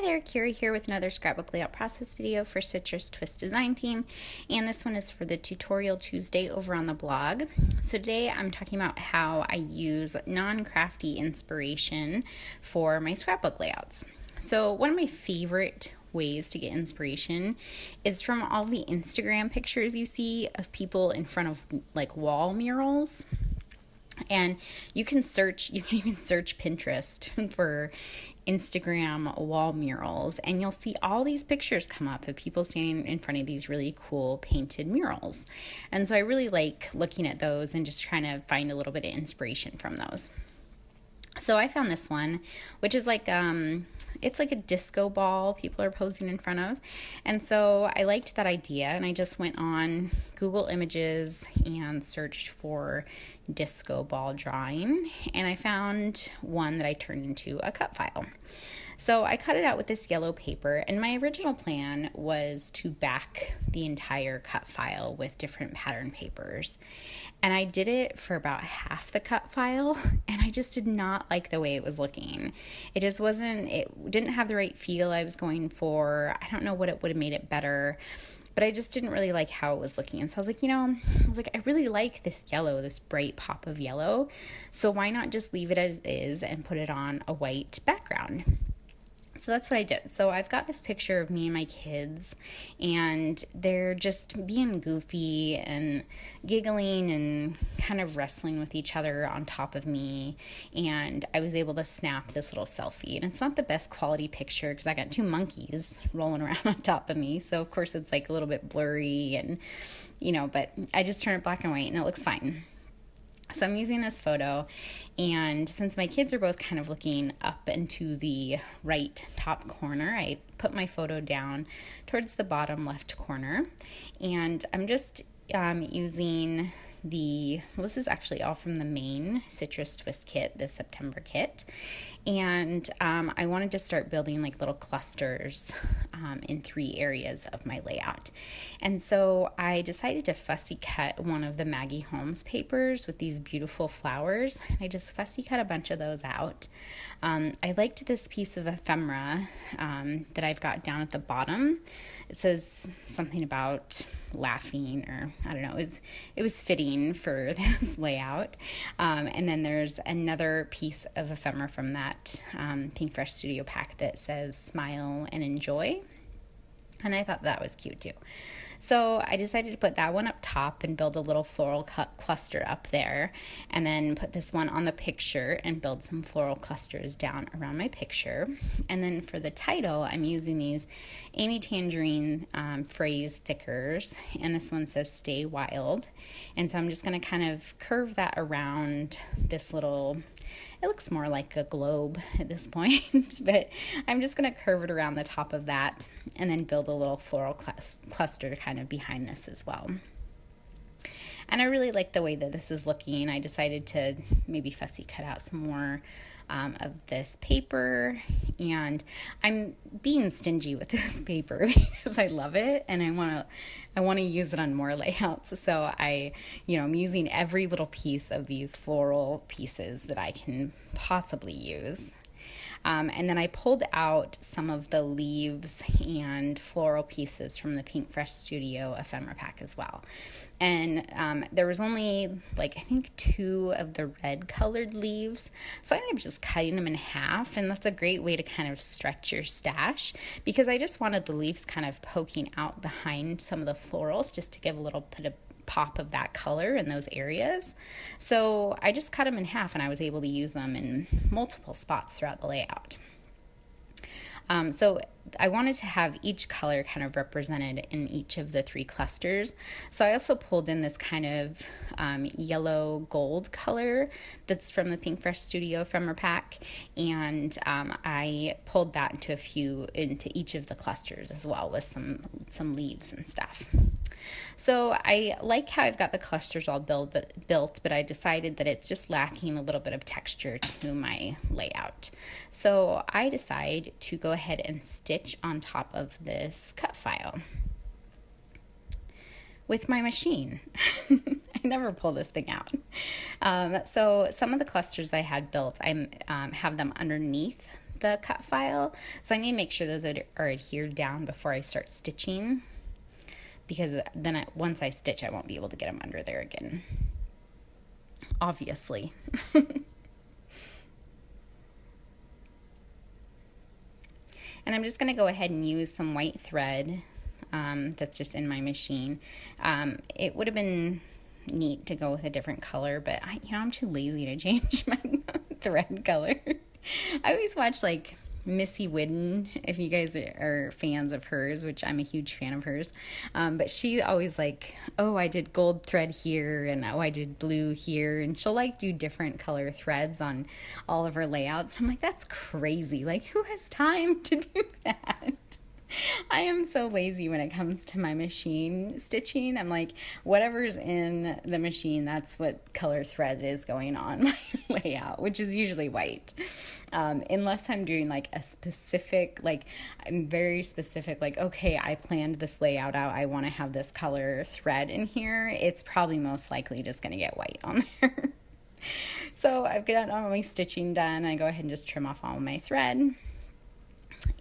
there, Kira here with another scrapbook layout process video for Citrus Twist Design Team, and this one is for the Tutorial Tuesday over on the blog. So today I'm talking about how I use non-crafty inspiration for my scrapbook layouts. So one of my favorite ways to get inspiration is from all the Instagram pictures you see of people in front of like wall murals. And you can even search Pinterest for Instagram wall murals, and you'll see all these pictures come up of people standing in front of these really cool painted murals. And so I really like looking at those and just trying to find a little bit of inspiration from those. So I found this one, which is like it's like a disco ball people are posing in front of. And so I liked that idea, and I just went on Google Images and searched for disco ball drawing, and I found one that I turned into a cut file. So I cut it out with this yellow paper, and my original plan was to back the entire cut file with different pattern papers. And I did it for about half the cut file, and I just did not like the way it was looking. It didn't have the right feel I was going for. I don't know what it would have made it better, but I just didn't really like how it was looking. And so I was like, I really like this yellow, this bright pop of yellow. So why not just leave it as is and put it on a white background? So that's what I did. So I've got this picture of me and my kids, and they're just being goofy and giggling and kind of wrestling with each other on top of me. And I was able to snap this little selfie. And it's not the best quality picture because I got two monkeys rolling around on top of me. So of course it's like a little bit blurry and, but I just turned it black and white and it looks fine. So I'm using this photo, and since my kids are both kind of looking up into the right top corner, I put my photo down towards the bottom left corner, and I'm just using this is actually all from the main Citrus Twist kit, the September kit, and I wanted to start building like little clusters in 3 areas of my layout. And so I decided to fussy cut one of the Maggie Holmes papers with these beautiful flowers. I just fussy cut a bunch of those out. I liked this piece of ephemera that I've got down at the bottom. It says something about laughing, or I don't know, it was fitting for this layout. And then there's another piece of ephemera from that Pink Fresh Studio pack that says smile and enjoy. And I thought that was cute too. So I decided to put that one up top and build a little floral cluster up there, and then put this one on the picture and build some floral clusters down around my picture. And then for the title, I'm using these Amy Tangerine phrase thickers, and this one says stay wild. And so I'm just going to kind of curve that around this little, it looks more like a globe at this point, but I'm just going to curve it around the top of that and then build a little floral cluster kind of behind this as well. And I really like the way that this is looking. I decided to maybe fussy cut out some more of this paper, and I'm being stingy with this paper because I love it and I want to use it on more layouts. So I'm using every little piece of these floral pieces that I can possibly use. And then I pulled out some of the leaves and floral pieces from the Pink Fresh Studio ephemera pack as well. And there was only I think 2 of the red colored leaves. So I ended up just cutting them in half, and that's a great way to kind of stretch your stash because I just wanted the leaves kind of poking out behind some of the florals just to give a little bit of pop of that color in those areas. So I just cut them in half, and I was able to use them in multiple spots throughout the layout. So I wanted to have each color kind of represented in each of the 3 clusters. So I also pulled in this kind of yellow gold color that's from the Pink Fresh Studio ephemera pack, and I pulled that into each of the clusters as well with some leaves and stuff. So I like how I've got the clusters all built, but I decided that it's just lacking a little bit of texture to my layout. So I decide to go ahead and stitch on top of this cut file with my machine. I never pull this thing out. So some of the clusters I had built, I have them underneath the cut file. So I need to make sure those are adhered down before I start stitching, because then once I stitch, I won't be able to get them under there again, obviously. And I'm just going to go ahead and use some white thread that's just in my machine. It would have been neat to go with a different color, but I'm too lazy to change my thread color. I always watch like Missy Whidden, if you guys are fans of hers, which I'm a huge fan of hers, but she always like, oh, I did gold thread here, and oh, I did blue here, and she'll like do different color threads on all of her layouts. I'm like, that's crazy. Like, who has time to do that? I am so lazy when it comes to my machine stitching. I'm like, whatever's in the machine, that's what color thread is going on my layout, which is usually white. Unless I'm doing like a specific, like I'm very specific, like, okay, I planned this layout out, I want to have this color thread in here, it's probably most likely just going to get white on there. So I've got all my stitching done. I go ahead and just trim off all my thread.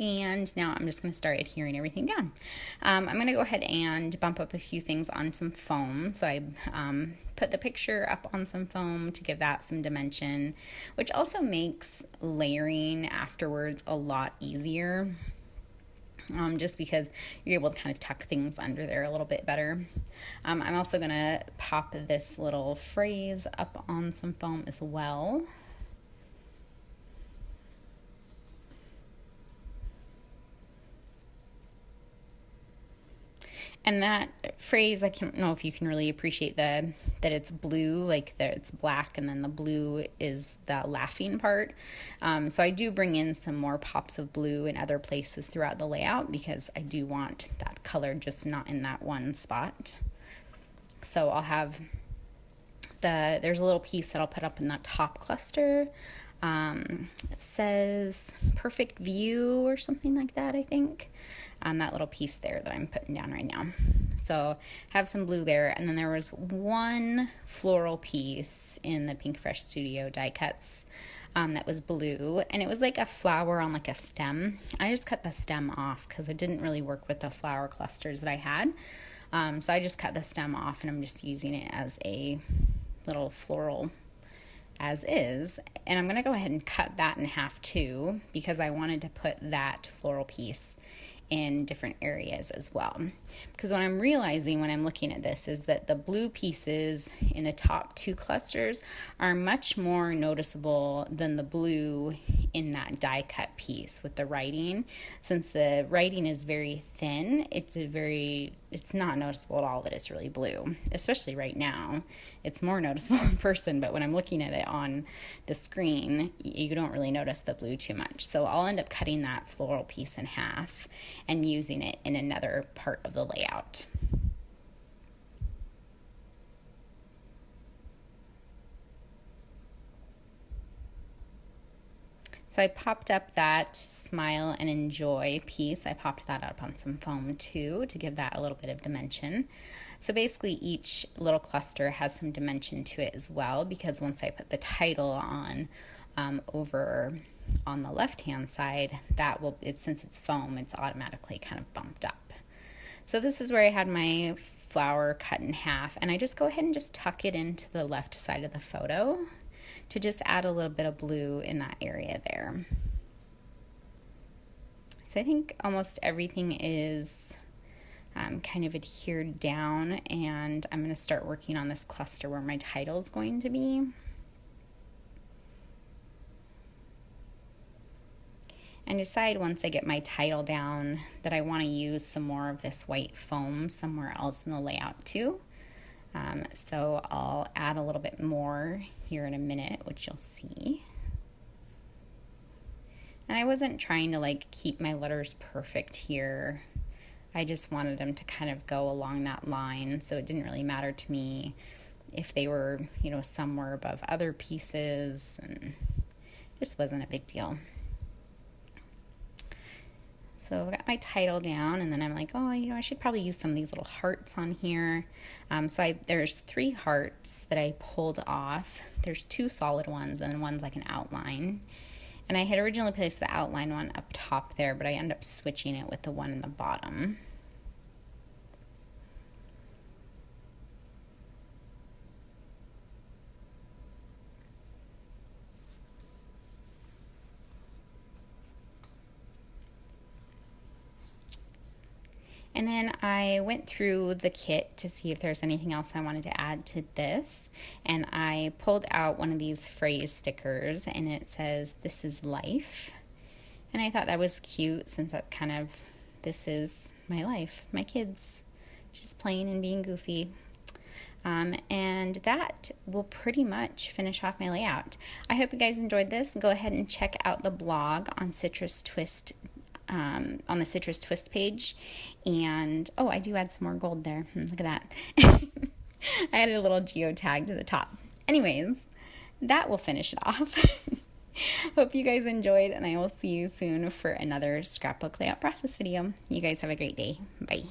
And now I'm just going to start adhering everything down. I'm going to go ahead and bump up a few things on some foam. So I put the picture up on some foam to give that some dimension, which also makes layering afterwards a lot easier, just because you're able to kind of tuck things under there a little bit better. I'm also going to pop this little phrase up on some foam as well. And that phrase, I don't know if you can really appreciate that it's blue, like that it's black, and then the blue is the laughing part. So I do bring in some more pops of blue in other places throughout the layout, because I do want that color just not in that one spot. So I'll have there's a little piece that I'll put up in that top cluster. It says perfect view or something like that, I think. That little piece there that I'm putting down right now. So have some blue there, and then there was one floral piece in the Pink Fresh Studio die cuts that was blue, and it was like a flower on like a stem. I just cut the stem off because it didn't really work with the flower clusters that I had. So I just cut the stem off, and I'm just using it as a little floral as is. And I'm going to go ahead and cut that in half too, because I wanted to put that floral piece in different areas as well. Because what I'm realizing when I'm looking at this is that the blue pieces in the top two clusters are much more noticeable than the blue in that die cut piece with the writing. Since the writing is very thin, it's not noticeable at all that it's really blue, especially right now. It's more noticeable in person, but when I'm looking at it on the screen, you don't really notice the blue too much. So I'll end up cutting that floral piece in half and using it in another part of the layout. So I popped up that smile and enjoy piece. I popped that up on some foam too to give that a little bit of dimension. So basically each little cluster has some dimension to it as well, because once I put the title on over on the left hand side, since it's foam, it's automatically kind of bumped up. So this is where I had my flower cut in half, and I just go ahead and just tuck it into the left side of the photo to just add a little bit of blue in that area there. So I think almost everything is kind of adhered down, and I'm going to start working on this cluster where my title is going to be. And decide once I get my title down that I want to use some more of this white foam somewhere else in the layout too. So I'll add a little bit more here in a minute, which you'll see. And I wasn't trying to like keep my letters perfect here. I just wanted them to kind of go along that line, so it didn't really matter to me if they were, some were above other pieces, and it just wasn't a big deal. So I got my title down, and then I'm like, oh, I should probably use some of these little hearts on here. There's 3 hearts that I pulled off. There's 2 solid ones, and one's like an outline. And I had originally placed the outline one up top there, but I ended up switching it with the one in the bottom. And then I went through the kit to see if there's anything else I wanted to add to this. And I pulled out one of these phrase stickers, and it says, "This is life." And I thought that was cute, since that kind of, this is my life, my kids, just playing and being goofy. And that will pretty much finish off my layout. I hope you guys enjoyed this. Go ahead and check out the blog on Citrus Twist, on the Citrus Twist page. And oh, I do add some more gold there. Look at that. I added a little geotag to the top. Anyways, that will finish it off. Hope you guys enjoyed, and I will see you soon for another scrapbook layout process video. You guys have a great day. Bye.